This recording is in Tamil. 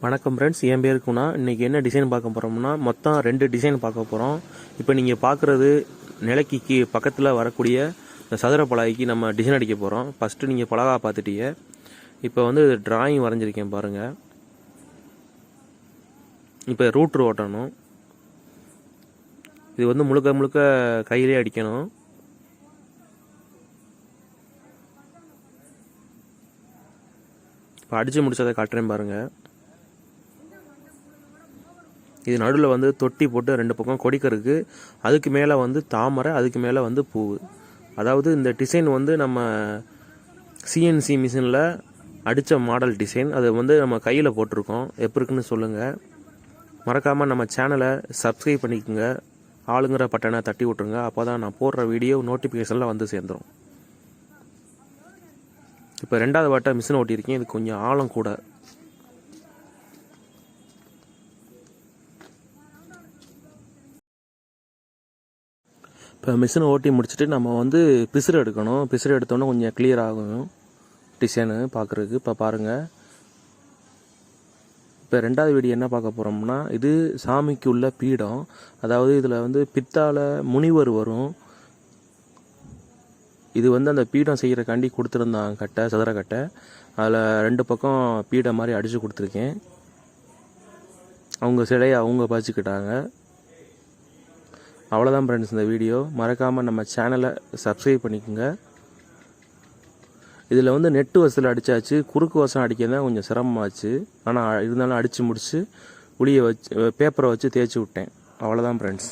வணக்கம் ஃப்ரெண்ட்ஸ், என் பேர் குணா. இன்றைக்கி என்ன டிசைன் பார்க்க போகிறோம்னா மொத்தம் 2 டிசைன் பார்க்க போகிறோம். இப்போ நீங்கள் பார்க்குறது நிலைக்கு பக்கத்தில் வரக்கூடிய இந்த சதுர பலகைக்கு நம்ம டிசைன் அடிக்க போகிறோம். ஃபஸ்ட்டு நீங்கள் பலகா பார்த்துட்டீங்க. இப்போ வந்து டிராயிங் வரைஞ்சிருக்கேன் பாருங்கள். இப்போ ரூட்ரு ஓட்டணும். இது வந்து முழுக்க முழுக்க கையிலே அடிக்கணும். இப்போ அடித்து முடிச்சதை காட்டுறேன் பாருங்கள். இது நடுவில் வந்து தொட்டி போட்டு 2 பக்கம் கொடிக்கருக்கு, அதுக்கு மேலே வந்து தாமரை, அதுக்கு மேலே வந்து பூ. அதாவது இந்த டிசைன் வந்து நம்ம சிஎன்சி மிஷினில் அடித்த மாடல் டிசைன். அது வந்து நம்ம கையில் போட்டிருக்கோம். எப்படி இருக்குன்னு சொல்லுங்கள். மறக்காமல் நம்ம சேனலை சப்ஸ்கிரைப் பண்ணிக்கோங்க. ஆளுங்கிற பட்டனை தட்டி விட்ருங்க. அப்போ தான் நான் போடுற வீடியோ நோட்டிஃபிகேஷனில் வந்து சேர்ந்துடும். இப்போ 2வது வாட்டை மிஷின் ஓட்டியிருக்கேன். இது கொஞ்சம் ஆழம் கூட. இப்போ மிஷினை ஓட்டி முடிச்சுட்டு நம்ம வந்து பிசுறு எடுக்கணும். பிசுறு எடுத்தோன்னே கொஞ்சம் கிளியர் ஆகும் டிசைனு பார்க்குறதுக்கு. இப்போ பாருங்கள். இப்போ 2வது வீடியோ என்ன பார்க்க போகிறோம்னா, இது சாமிக்கு உள்ள பீடம். அதாவது இதில் வந்து பித்தால முனிவர் வரும். இது வந்து அந்த பீடம் செய்கிறக்காண்டி கொடுத்துருந்தாங்க கட்டை, சதுர கட்டை. அதில் 2 பக்கம் பீடம் மாதிரி அடித்து கொடுத்துருக்கேன். அவங்க சிலையை அவங்க பாய்ச்சிக்கிட்டாங்க. அவ்வளோதான் ஃப்ரெண்ட்ஸ் இந்த வீடியோ. மறக்காமல் நம்ம சேனலை சப்ஸ்கிரைப் பண்ணிக்கோங்க. இதில் வந்து நெட்டு வசதியில் அடித்தாச்சு. குறுக்கு வசம் அடிக்க தான் கொஞ்சம் சிரமமாச்சு. ஆனால் இருந்தாலும் அடித்து முடித்து உளியை வச்சு பேப்பரை வச்சு தேய்ச்சி விட்டேன். அவ்வளோதான் ஃப்ரெண்ட்ஸ்.